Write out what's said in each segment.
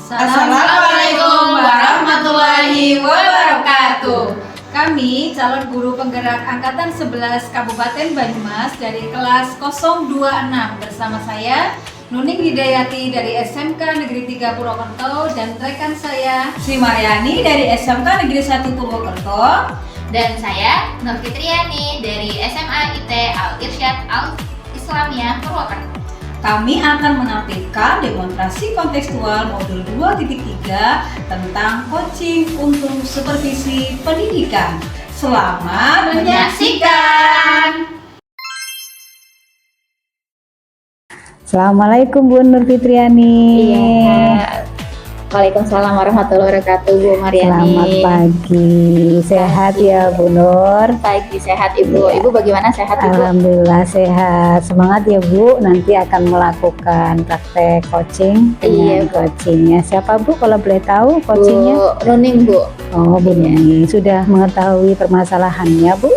Assalamualaikum warahmatullahi wabarakatuh. Kami calon guru penggerak Angkatan 11 Kabupaten Banyumas dari kelas 026 bersama saya Nuning Hidayati dari SMK Negeri 3 Purwokerto dan rekan saya Sri Maryani dari SMK Negeri 1 Purwokerto dan saya Nur Fitriani dari SMA IT Al Irsyad Al Islamiyah Purwokerto. Kami akan menampilkan demonstrasi kontekstual modul 2.3 tentang coaching untuk supervisi pendidikan. Selamat menyaksikan. Assalamualaikum Bu Nur Fitriani. Iya. Waalaikumsalam warahmatullahi wabarakatuh Bu Maryani. Selamat pagi. Sehat ya Bu Nur? Pagi sehat Ibu. Iya. Ibu bagaimana, sehat Ibu? Alhamdulillah sehat. Semangat ya Bu. Nanti akan melakukan praktek coaching dengan Iya, Bu. coachingnya. Siapa Bu kalau boleh tahu coachingnya? Bu Nuning Bu. Oh Bu Nuning. Sudah mengetahui permasalahannya Bu?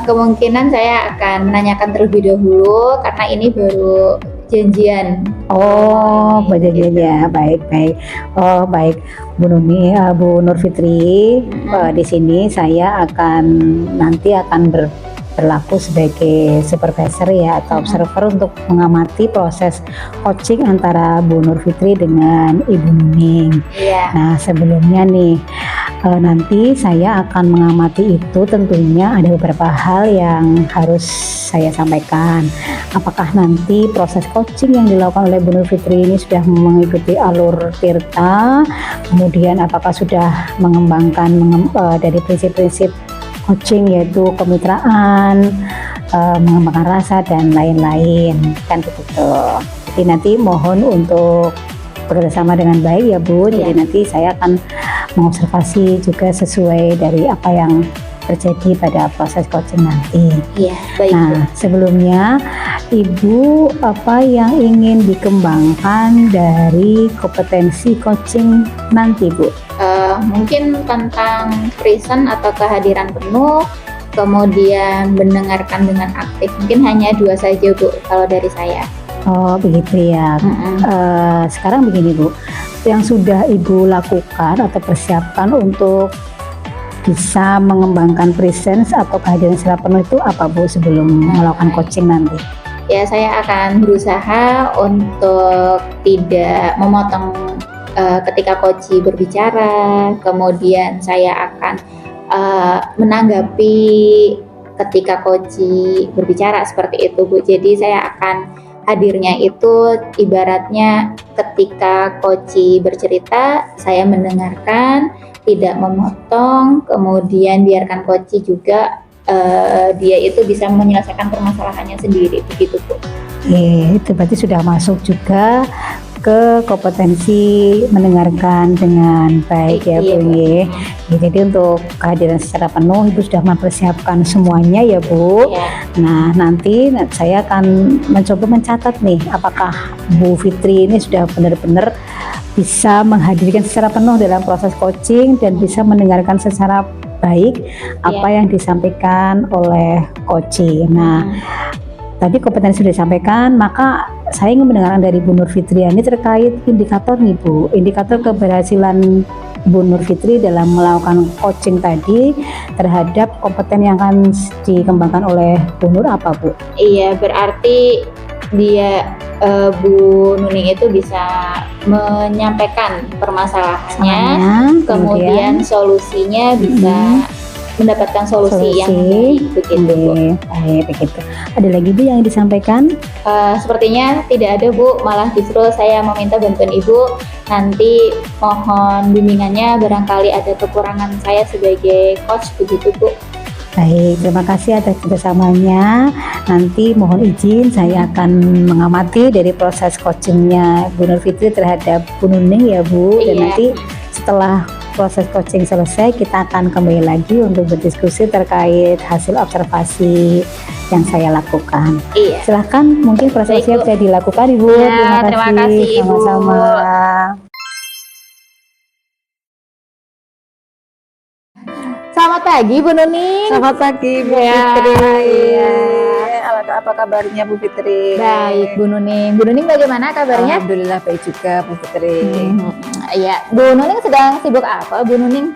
Kemungkinan saya akan menanyakan terlebih dahulu karena ini baru janjian. Oh, Gitu. berjanjian ya, baik. Oh, baik, Bu Nuni, Bu Nur Fitri. Di sini saya nanti akan berlaku sebagai supervisor ya atau observer untuk mengamati proses coaching antara Bu Nur Fitri dengan Ibu Nuning. Iya. Nah, sebelumnya nih, nanti saya akan mengamati itu tentunya ada beberapa hal yang harus saya sampaikan. Apakah nanti proses coaching yang dilakukan oleh Bu Nur Fitri ini sudah mengikuti alur Tirta, kemudian apakah sudah mengembangkan dari prinsip-prinsip coaching yaitu kemitraan, mengembangkan rasa dan lain-lain, kan begitu. Jadi nanti mohon untuk bekerjasama dengan baik ya Bu. Jadi nanti saya akan mengobservasi juga sesuai dari apa yang terjadi pada proses coaching nanti. Iya, baik. Nah, sebelumnya Ibu apa yang ingin dikembangkan dari kompetensi coaching nanti Bu? Mungkin tentang present atau kehadiran penuh, kemudian mendengarkan dengan aktif. Mungkin hanya 2 saja Bu kalau dari saya. Oh begitu ya. Sekarang begini Bu, yang sudah Ibu lakukan atau persiapkan untuk bisa mengembangkan presence atau kehadiran secara penuh itu apa Bu sebelum melakukan coaching nanti? Ya, saya akan berusaha untuk tidak memotong ketika coach berbicara, kemudian saya akan menanggapi ketika coach berbicara seperti itu Bu. Jadi saya akan hadirnya itu ibaratnya ketika coach bercerita, saya mendengarkan, tidak memotong, kemudian biarkan coach juga dia itu bisa menyelesaikan permasalahannya sendiri, begitu Bu. Itu berarti sudah masuk juga ke kompetensi mendengarkan dengan baik ya Bu. Iya, Jadi untuk kehadiran secara penuh Ibu sudah mempersiapkan semuanya ya Bu. Ya. Nah nanti saya akan mencoba mencatat nih apakah Bu Fitri ini sudah benar-benar bisa menghadirkan secara penuh dalam proses coaching dan bisa mendengarkan secara baik apa yang disampaikan oleh coach. Nah tadi kompetensi sudah disampaikan, maka saya ingin mendengarkan dari Bu Nur Fitriani terkait indikator nih Bu, indikator keberhasilan Bu Nur Fitri dalam melakukan coaching tadi terhadap kompeten yang akan dikembangkan oleh Bu Nur apa Bu? Iya, berarti dia Bu Nuning itu bisa menyampaikan permasalahannya, kemudian solusinya bisa mendapatkan solusi yang baik, begitu Bu. Baik, begitu. Ada lagi Bu yang disampaikan? Sepertinya tidak ada Bu, malah justru saya meminta bantuan Ibu. Nanti mohon bimbingannya, barangkali ada kekurangan saya sebagai coach, begitu Bu. Baik, terima kasih atas kerjasamanya. Nanti mohon izin saya akan mengamati dari proses coachingnya Bu Nur Fitri terhadap Bu Nuning ya Bu. Dan nanti setelah proses coaching selesai kita akan kembali lagi untuk berdiskusi terkait hasil observasi yang saya lakukan. Iya. Silahkan, mungkin prosesnya bisa dilakukan Ibu. Ya, terima kasih Ibu. Sama-sama. Selamat pagi Bu Nuning. Selamat pagi Bu Ya, Fitri. iya. apa kabarnya Bu Fitri? Baik, Bu Nuning. Bu Nuning bagaimana kabarnya? Alhamdulillah baik juga Bu Fitri. Iya, Bu Nuning sedang sibuk apa, Bu Nuning?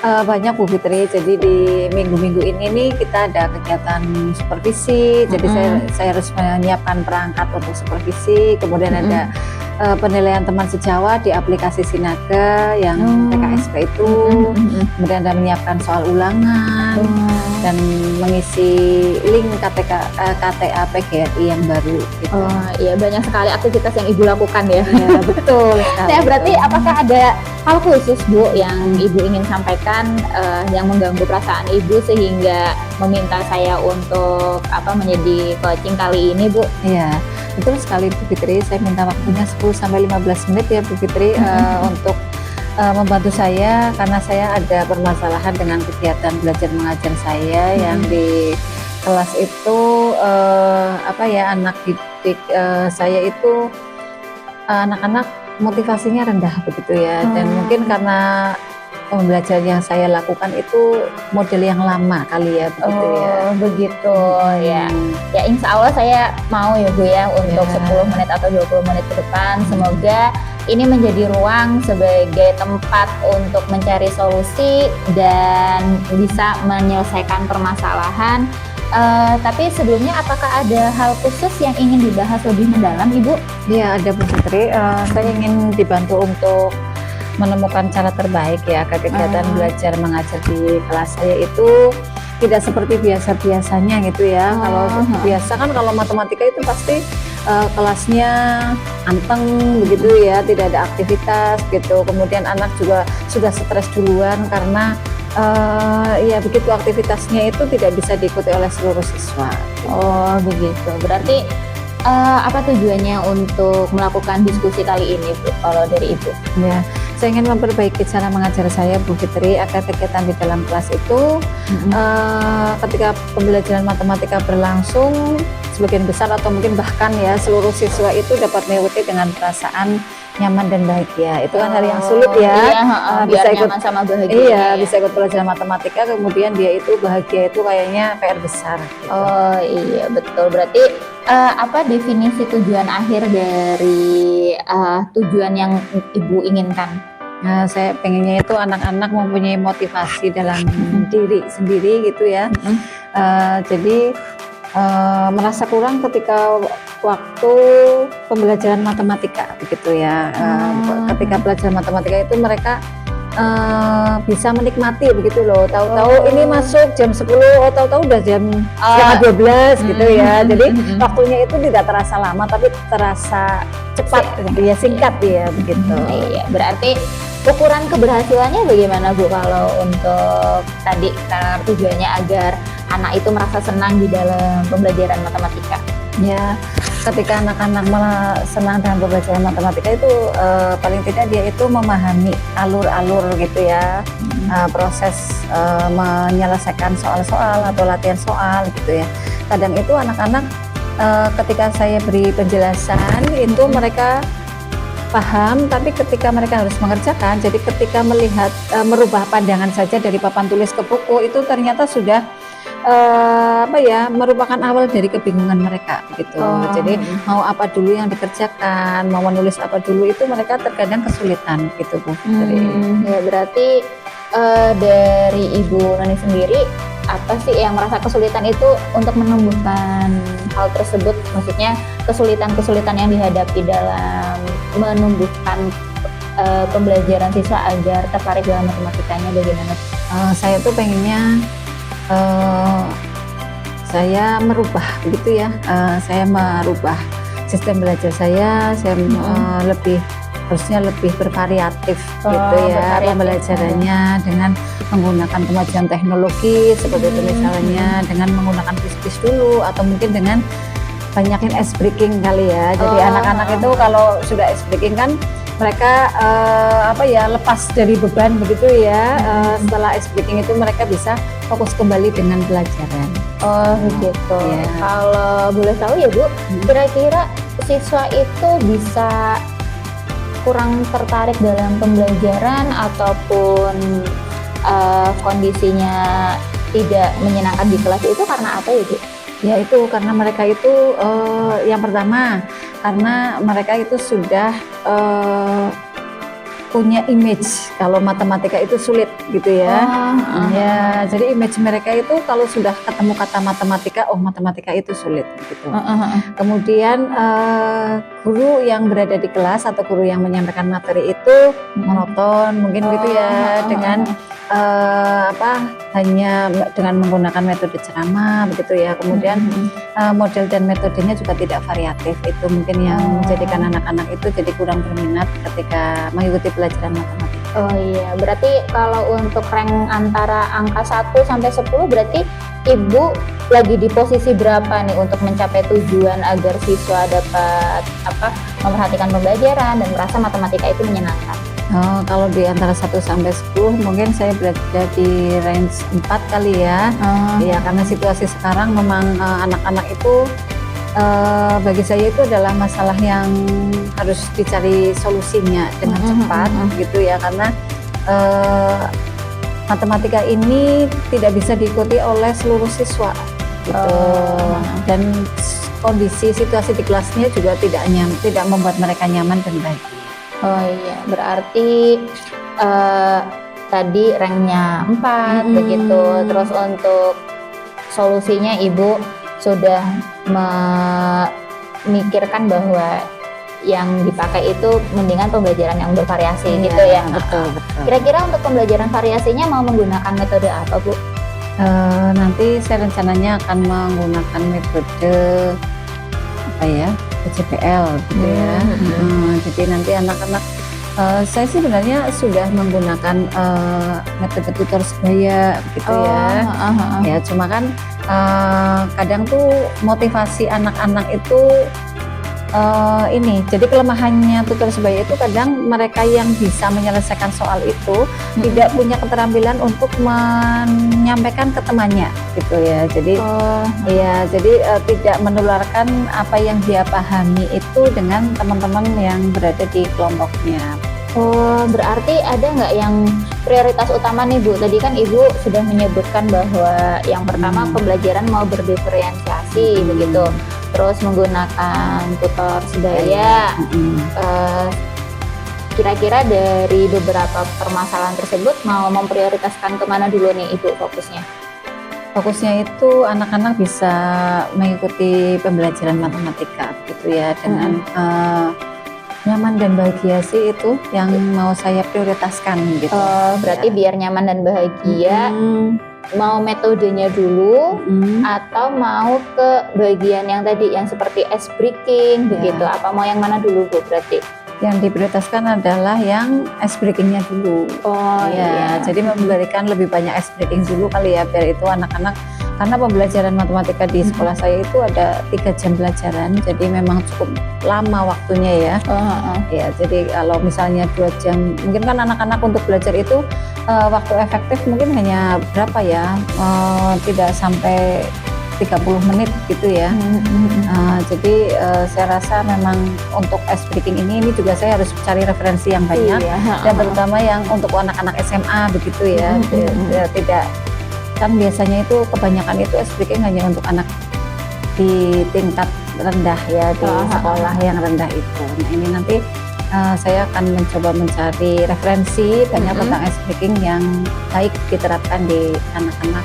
Banyak Bu Fitri, jadi di minggu-minggu ini nih kita ada kegiatan supervisi, jadi saya harus menyiapkan perangkat untuk supervisi, kemudian ada penilaian teman sejawat di aplikasi Sinaga yang PKSP itu, kemudian ada menyiapkan soal ulangan dan mengisi link KTA PGRI yang baru gitu. Oh iya, banyak sekali aktivitas yang Ibu lakukan ya. Ya, betul sekali. Nah, berarti apakah ada hal khusus Bu yang Ibu ingin sampaikan yang mengganggu perasaan Ibu sehingga meminta saya untuk menjadi coaching kali ini, Bu? Iya, betul sekali Bu Fitri. Saya minta waktunya 10-15 menit ya Bu Fitri untuk membantu saya karena saya ada permasalahan dengan kegiatan belajar mengajar saya yang di kelas itu anak didik saya itu anak-anak motivasinya rendah begitu ya, dan mungkin karena pembelajaran yang saya lakukan itu model yang lama kali ya begitu ya. Begitu ya. Ya insya Allah saya mau ya Bu ya untuk 10 menit atau 20 menit ke depan, semoga ini menjadi ruang sebagai tempat untuk mencari solusi dan bisa menyelesaikan permasalahan. Tapi sebelumnya apakah ada hal khusus yang ingin dibahas lebih mendalam, Ibu? Iya, ada Bu Fitri. Saya ingin dibantu untuk menemukan cara terbaik ya agar kegiatan belajar mengajar di kelas saya itu tidak seperti biasa-biasanya gitu ya. Kalau biasa kan kalau matematika itu pasti kelasnya anteng begitu ya, tidak ada aktivitas gitu. Kemudian anak juga sudah stres duluan karena ya begitu aktivitasnya itu tidak bisa diikuti oleh seluruh siswa. Oh begitu. Berarti apa tujuannya untuk melakukan diskusi kali ini, Bu? Kalau dari Ibu? Ya, saya ingin memperbaiki cara mengajar saya, Bu Fitri, agar kegiatan di dalam kelas itu ketika pembelajaran matematika berlangsung, sebagian besar atau mungkin bahkan ya seluruh siswa itu dapat mengikuti dengan perasaan nyaman dan bahagia. Itu kan hal yang sulit ya. Iya, bisa ikut nyaman sama bahagia. Iya, bisa ikut pelajaran matematika, kemudian dia itu bahagia itu kayaknya PR besar. Gitu. Oh iya betul. Berarti apa definisi tujuan akhir dari tujuan yang Ibu inginkan? Nah, saya pengennya itu anak-anak mempunyai motivasi dalam diri sendiri gitu ya. Jadi merasa kurang ketika waktu pembelajaran matematika begitu ya. Ketika pelajaran matematika itu mereka bisa menikmati begitu loh. Tahu-tahu ini masuk jam 10, tahu-tahu udah jam setengah 12 gitu ya. Jadi waktunya itu tidak terasa lama tapi terasa cepat, ya singkat ya begitu. Iya, berarti ukuran keberhasilannya bagaimana Bu kalau untuk tadi karena tujuannya agar anak itu merasa senang di dalam pembelajaran matematika? Ya, ketika anak-anak senang dengan pembelajaran matematika itu paling tidak dia itu memahami alur-alur gitu ya, proses menyelesaikan soal-soal atau latihan soal gitu ya. Kadang itu anak-anak ketika saya beri penjelasan itu mereka paham, tapi ketika mereka harus mengerjakan, jadi ketika melihat merubah pandangan saja dari papan tulis ke buku itu ternyata sudah merupakan awal dari kebingungan mereka gitu. Jadi mau apa dulu yang dikerjakan, mau menulis apa dulu itu mereka terkadang kesulitan gitu Bu. Ya berarti dari Ibu Nani sendiri apa sih yang merasa kesulitan itu untuk menumbuhkan hal tersebut, maksudnya kesulitan-kesulitan yang dihadapi dalam menumbuhkan pembelajaran siswa agar tertarik dalam matematikanya bagaimana? Saya tuh pengennya saya merubah begitu ya, saya merubah sistem belajar saya harusnya lebih bervariatif gitu ya pembelajarannya dengan menggunakan kemajuan teknologi seperti itu misalnya dengan menggunakan quiz dulu atau mungkin dengan banyakin ice breaking kali ya. Jadi anak-anak itu kalau sudah ice breaking kan mereka lepas dari beban begitu ya. Setelah ice breaking itu mereka bisa fokus kembali dengan pelajaran. Oh begitu. Ya. Kalau boleh tahu ya Bu, kira-kira siswa itu bisa kurang tertarik dalam pembelajaran ataupun kondisinya tidak menyenangkan di kelas itu karena apa ya Bu? Ya itu karena mereka itu yang pertama karena mereka itu sudah punya image kalau matematika itu sulit gitu ya. Ya, jadi image mereka itu kalau sudah ketemu kata matematika, oh matematika itu sulit gitu. Kemudian guru yang berada di kelas atau guru yang menyampaikan materi itu monoton mungkin gitu ya, dengan hanya dengan menggunakan metode ceramah begitu ya. Kemudian model dan metodenya juga tidak variatif, itu mungkin yang menjadikan anak-anak itu jadi kurang berminat ketika mengikuti pelajaran matematika. Oh iya, berarti kalau untuk rank antara angka 1 sampai 10 berarti Ibu lagi di posisi berapa nih untuk mencapai tujuan agar siswa dapat memperhatikan pembelajaran dan merasa matematika itu menyenangkan? Oh, kalau di antara 1 sampai 10 mungkin saya berada di range 4 kali ya. Ya, karena situasi sekarang memang anak-anak itu bagi saya itu adalah masalah yang harus dicari solusinya dengan cepat gitu ya, karena matematika ini tidak bisa diikuti oleh seluruh siswa gitu. Dan kondisi situasi di kelasnya juga tidak membuat mereka nyaman dan baik. Oh iya, berarti tadi ranknya 4 begitu. Terus untuk solusinya Ibu sudah memikirkan bahwa yang dipakai itu mendingan pembelajaran yang bervariasi gitu ya. Betul. Kira-kira untuk pembelajaran variasinya mau menggunakan metode apa, Bu? Nanti saya rencananya akan menggunakan metode PJPL gitu ya. Jadi nanti anak-anak saya sih sebenarnya sudah menggunakan metode tutor sebaya gitu ya. Ya cuma kan kadang tuh motivasi anak-anak itu jadi kelemahannya tutor sebaya itu kadang mereka yang bisa menyelesaikan soal itu tidak punya keterampilan untuk menyampaikan ke temannya gitu ya. Jadi jadi tidak menularkan apa yang dia pahami itu dengan teman-teman yang berada di kelompoknya. Oh, berarti ada nggak yang prioritas utama nih, Bu? Tadi kan Ibu sudah menyebutkan bahwa yang pertama pembelajaran mau berdiferensiasi begitu. Terus menggunakan tutor sebaya. Kira-kira dari beberapa permasalahan tersebut mau memprioritaskan kemana dulu nih Ibu fokusnya? Fokusnya itu anak-anak bisa mengikuti pembelajaran matematika gitu ya dengan nyaman dan bahagia sih, itu yang mau saya prioritaskan gitu. Berarti biar nyaman dan bahagia. Mau metodenya dulu atau mau ke bagian yang tadi yang seperti ice breaking begitu, apa mau yang mana dulu, Bu? Berarti yang diprioritaskan adalah yang ice breakingnya dulu. Jadi memberikan lebih banyak ice breaking dulu kali ya, biar itu anak-anak, karena pembelajaran matematika di sekolah saya itu ada 3 jam pelajaran, jadi memang cukup lama waktunya ya. Ya, jadi kalau misalnya 2 jam, mungkin kan anak-anak untuk belajar itu waktu efektif mungkin hanya berapa ya, tidak sampai 30 menit gitu ya. Jadi saya rasa memang untuk ice breaking ini juga saya harus cari referensi yang banyak, dan terutama yang untuk anak-anak SMA begitu ya. Tidak, kan biasanya itu kebanyakan itu ice breaking hanya untuk anak di tingkat rendah ya, di sekolah yang rendah itu. Nah ini nanti saya akan mencoba mencari referensi banyak tentang ice breaking yang baik diterapkan di anak-anak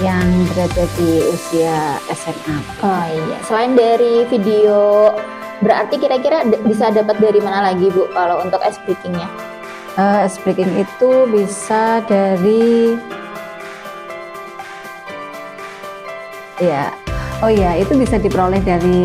yang berada di usia SMA. Oh iya, selain dari video, berarti kira-kira bisa dapat dari mana lagi, Bu, kalau untuk ice breaking-nya? Ice breaking itu bisa dari itu bisa diperoleh dari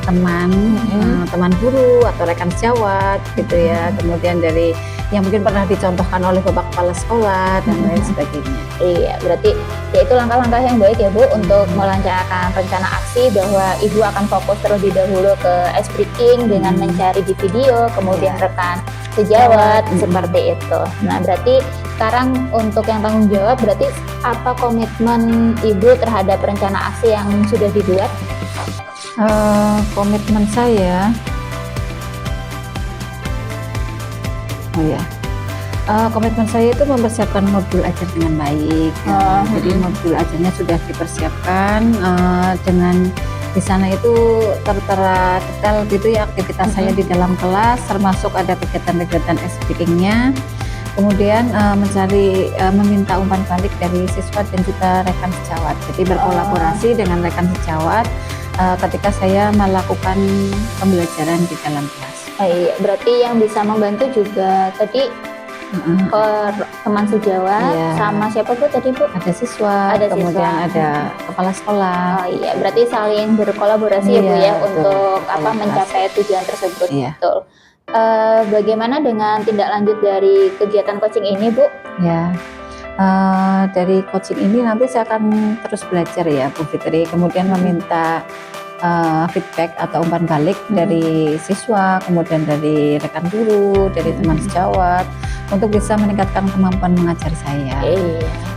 teman guru atau rekan sejawat gitu ya. Kemudian dari yang mungkin pernah dicontohkan oleh Bapak Kepala Sekolah dan lain sebagainya. Iya, berarti ya itu langkah-langkah yang baik ya, Bu, untuk melancarkan rencana aksi bahwa Ibu akan fokus terlebih dahulu ke ice breaking dengan mencari di video, kemudian rekan sejawat seperti itu. Nah, berarti sekarang untuk yang tanggung jawab, berarti apa komitmen Ibu terhadap rencana aksi yang sudah dibuat? Komitmen saya, Komitmen saya itu mempersiapkan modul ajar dengan baik. Jadi modul ajarnya sudah dipersiapkan dengan di sana itu tertera detail gitu ya aktivitas saya di dalam kelas, termasuk ada kegiatan-kegiatan speakingnya. Kemudian meminta umpan balik dari siswa dan juga rekan sejawat. Jadi berkolaborasi dengan rekan sejawat ketika saya melakukan pembelajaran di dalam kelas. Iya, berarti yang bisa membantu juga tadi teman sejawat sama siapa Bu tadi Bu? Ada siswa, kemudian ada kepala sekolah. Oh iya, berarti saling berkolaborasi ya Bu ya untuk mencapai tujuan tersebut. Betul. Bagaimana dengan tindak lanjut dari kegiatan coaching ini Bu? Ya, dari coaching ini nanti saya akan terus belajar ya Bu Fitri, kemudian meminta feedback atau umpan balik dari siswa, kemudian dari rekan guru, dari teman sejawat untuk bisa meningkatkan kemampuan mengajar saya.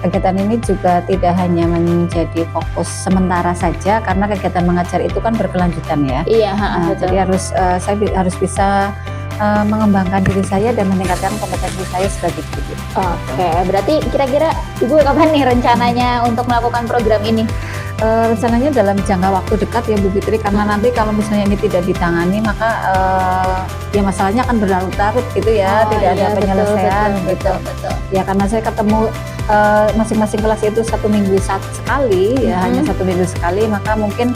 Kegiatan ini juga tidak hanya menjadi fokus sementara saja karena kegiatan mengajar itu kan berkelanjutan ya. Jadi saya harus bisa mengembangkan diri saya dan meningkatkan kompetensi saya sebagai guru. Oke, berarti kira-kira Ibu kapan nih rencananya untuk melakukan program ini? Rencananya dalam jangka waktu dekat ya Bu Fitri, karena nanti kalau misalnya ini tidak ditangani maka ya masalahnya akan berlarut-larut gitu ya, tidak ada penyelesaian gitu. Ya karena saya ketemu masing-masing kelas itu 1 minggu sekali ya, hanya 1 minggu sekali, maka mungkin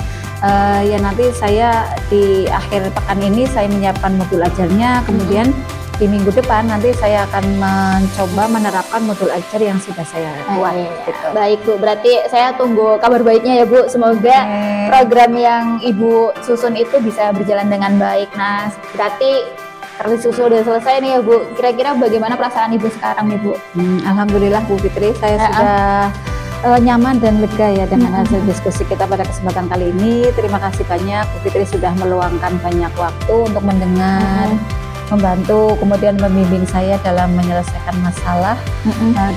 ya nanti saya di akhir pekan ini saya menyiapkan modul ajarnya, kemudian di minggu depan nanti saya akan mencoba menerapkan modul ajar yang sudah saya buat. Gitu. Baik Bu, berarti saya tunggu kabar baiknya ya Bu. Semoga program yang Ibu susun itu bisa berjalan dengan baik. Nah, berarti kalau susun udah selesai nih ya Bu. Kira-kira bagaimana perasaan Ibu sekarang nih Bu? Alhamdulillah Bu Fitri, saya sudah nyaman dan lega ya dengan hasil diskusi kita pada kesempatan kali ini. Terima kasih banyak Bu Fitri sudah meluangkan banyak waktu untuk mendengar, membantu, kemudian membimbing saya dalam menyelesaikan masalah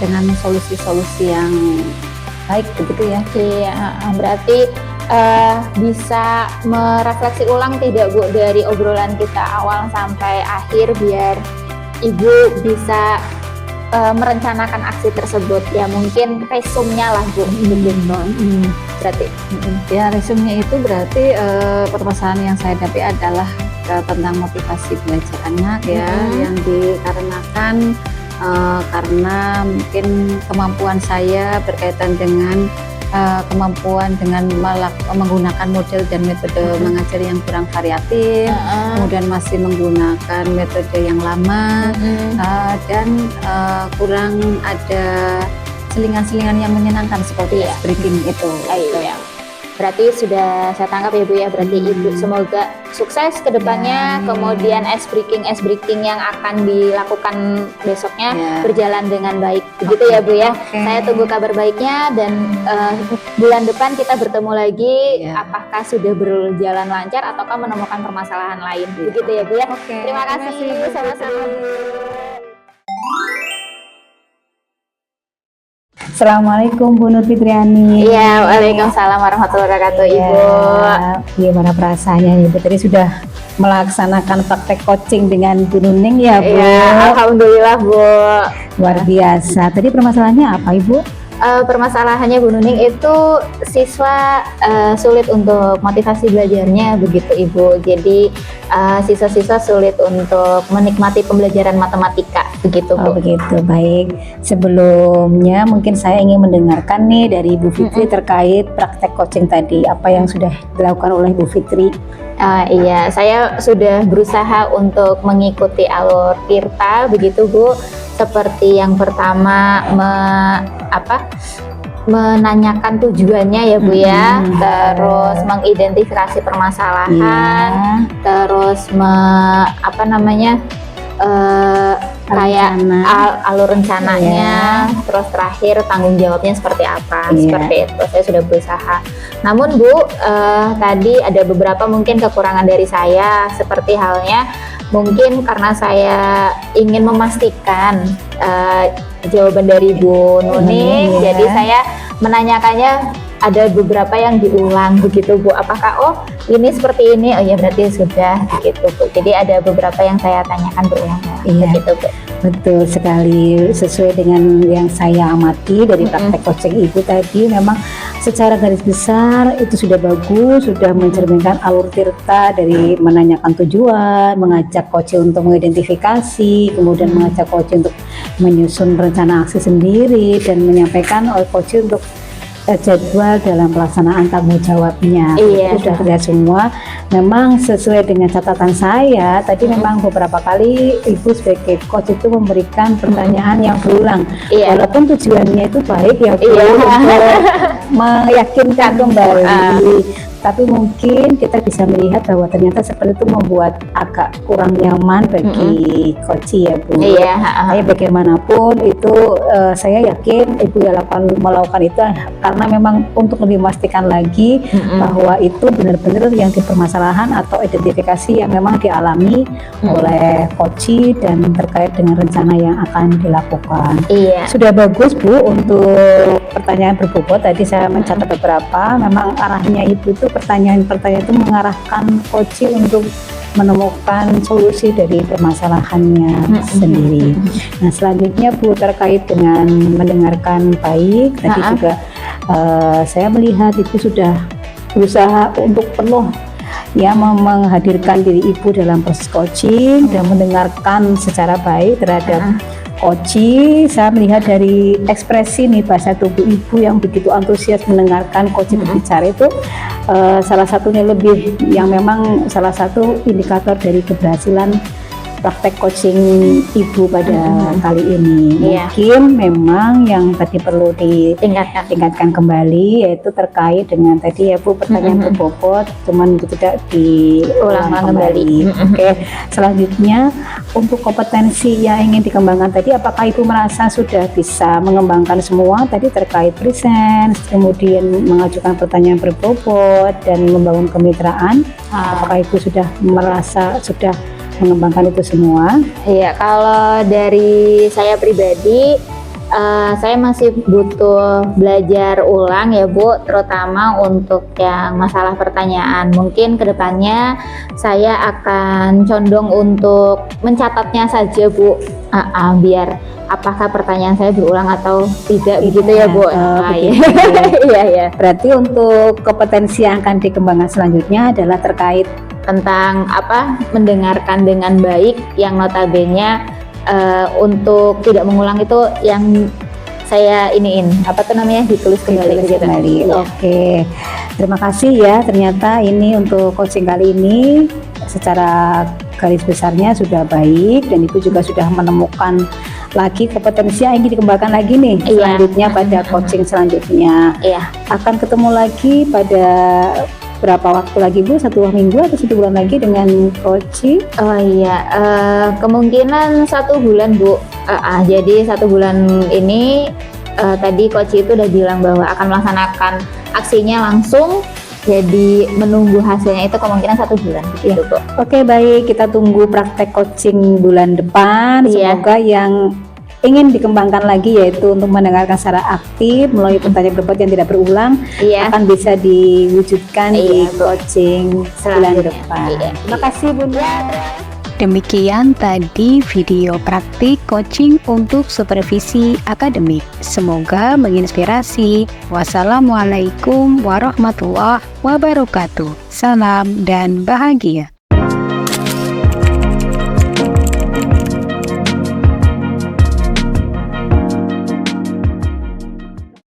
dengan solusi-solusi yang baik begitu ya. Iya, berarti bisa merefleksi ulang tidak Bu dari obrolan kita awal sampai akhir biar Ibu bisa merencanakan aksi tersebut ya, mungkin resumnya lah Bu. Berarti ya resumnya itu berarti permasalahan yang saya hadapi adalah tentang motivasi belajar anak ya, yang dikarenakan karena mungkin kemampuan saya berkaitan dengan kemampuan dengan menggunakan model dan metode mengajar yang kurang variatif, kemudian masih menggunakan metode yang lama, dan kurang ada selingan-selingan yang menyenangkan seperti breaking itu. Berarti sudah saya tangkap ya Bu ya, berarti Ibu semoga sukses ke depannya, kemudian ice breaking yang akan dilakukan besoknya berjalan dengan baik. Begitu ya Bu ya. Saya tunggu kabar baiknya dan bulan depan kita bertemu lagi, apakah sudah berjalan lancar ataukah menemukan permasalahan lain. Begitu ya Bu ya. Terima kasih, sama-sama Bu. Assalamualaikum Bu Nur Fitriani. Iya, waalaikumsalam warahmatullahi wabarakatuh Ibu. Gimana perasaannya Ibu? Tadi sudah melaksanakan praktek coaching dengan Bu Nuning ya Bu? Iya, alhamdulillah Bu. Luar biasa. Tadi permasalahannya apa Ibu? Permasalahannya Bu Nuning itu siswa sulit untuk motivasi belajarnya begitu Ibu. Jadi siswa-siswa sulit untuk menikmati pembelajaran matematika begitu Bu. Begitu, baik. Sebelumnya mungkin saya ingin mendengarkan nih dari Bu Fitri terkait praktek coaching tadi. Apa yang sudah dilakukan oleh Bu Fitri? Iya, saya sudah berusaha untuk mengikuti alur Tirta begitu Bu. Seperti yang pertama menanyakan tujuannya ya Bu ya, terus mengidentifikasi permasalahan, terus kayak alur rencananya, terus terakhir tanggung jawabnya seperti apa, seperti itu. Saya sudah berusaha. Namun Bu, tadi ada beberapa mungkin kekurangan dari saya, seperti halnya mungkin karena saya ingin memastikan jawaban dari Bu Nuning, jadi saya menanyakannya ada beberapa yang diulang begitu Bu. Apakah ini seperti ini? Oh ya berarti sudah begitu Bu. Jadi ada beberapa yang saya tanyakan berulang begitu Bu. Betul sekali, sesuai dengan yang saya amati dari praktek coaching Ibu tadi, memang secara garis besar itu sudah bagus, sudah mencerminkan alur tirta dari menanyakan tujuan, mengajak coach untuk mengidentifikasi, kemudian mengajak coach untuk menyusun rencana aksi sendiri, dan menyampaikan oleh coach untuk jadwal dalam pelaksanaan tanggung jawabnya. Iya. Itu sudah terlihat semua. Memang sesuai dengan catatan saya tadi, memang beberapa kali Ibu sebagai coach itu memberikan pertanyaan yang berulang. Iya. Walaupun tujuannya itu baik ya Bu, Iya. untuk meyakinkan kembali. Tapi mungkin kita bisa melihat bahwa ternyata seperti itu membuat agak kurang nyaman bagi coach ya Bu. Iya. Tapi bagaimanapun itu saya yakin Ibu melakukan itu karena memang untuk lebih memastikan lagi bahwa itu benar-benar yang dipermasalahan atau identifikasi yang memang dialami oleh coach dan terkait dengan rencana yang akan dilakukan. Iya. Sudah bagus Bu untuk pertanyaan berbobot. Tadi saya mencatat beberapa. Memang arahnya Ibu itu pertanyaan-pertanyaan itu mengarahkan coach untuk menemukan solusi dari permasalahannya sendiri. Nah, selanjutnya Bu, terkait dengan mendengarkan baik, tadi juga saya melihat Ibu sudah berusaha untuk penuh ya menghadirkan diri Ibu dalam proses coaching dan mendengarkan secara baik terhadap coach. Saya melihat dari ekspresi nih bahasa tubuh Ibu yang begitu antusias mendengarkan coach berbicara itu salah satunya lebih yang memang salah satu indikator dari keberhasilan praktek coaching Ibu pada kali ini. Iya. Mungkin memang yang tadi perlu tingkatkan kembali yaitu terkait dengan tadi ya Bu, pertanyaan berbobot cuman itu tidak diulang kembali. Oke, selanjutnya untuk kompetensi yang ingin dikembangkan tadi, apakah Ibu merasa sudah bisa mengembangkan semua tadi terkait present, kemudian mengajukan pertanyaan berbobot dan membangun kemitraan? Apakah Ibu sudah merasa sudah mengembangkan itu semua? Iya, kalau dari saya pribadi, saya masih butuh belajar ulang ya Bu, terutama untuk yang masalah pertanyaan. Mungkin kedepannya saya akan condong untuk mencatatnya saja Bu, biar apakah pertanyaan saya berulang atau tidak begitu ya Bu. Iya. Berarti untuk kompetensi yang akan dikembangkan selanjutnya adalah terkait tentang mendengarkan dengan baik, yang notabene untuk tidak mengulang itu yang saya ditulis kembali begitu. Ya. Oke, terima kasih ya. Ternyata ini untuk coaching kali ini secara garis besarnya sudah baik, dan Ibu juga sudah menemukan lagi kompetensi yang ingin dikembangkan lagi nih. Selanjutnya pada coaching selanjutnya. Iya. Akan ketemu lagi pada berapa waktu lagi Bu? 1 minggu atau 1 bulan lagi dengan coach? Oh iya, kemungkinan 1 bulan Bu. Jadi 1 bulan ini tadi coach itu udah bilang bahwa akan melaksanakan aksinya langsung. Jadi menunggu hasilnya itu kemungkinan 1 bulan begitu Bu. Oke, baik, kita tunggu praktek coaching bulan depan. Iya. Semoga yang ingin dikembangkan lagi yaitu untuk mendengarkan secara aktif melalui pertanyaan berbobot yang tidak berulang akan bisa diwujudkan di coaching bulan depan. Terima kasih Bunda. Demikian tadi video praktik coaching untuk supervisi akademik. Semoga menginspirasi. Wassalamualaikum warahmatullahi wabarakatuh. Salam dan bahagia.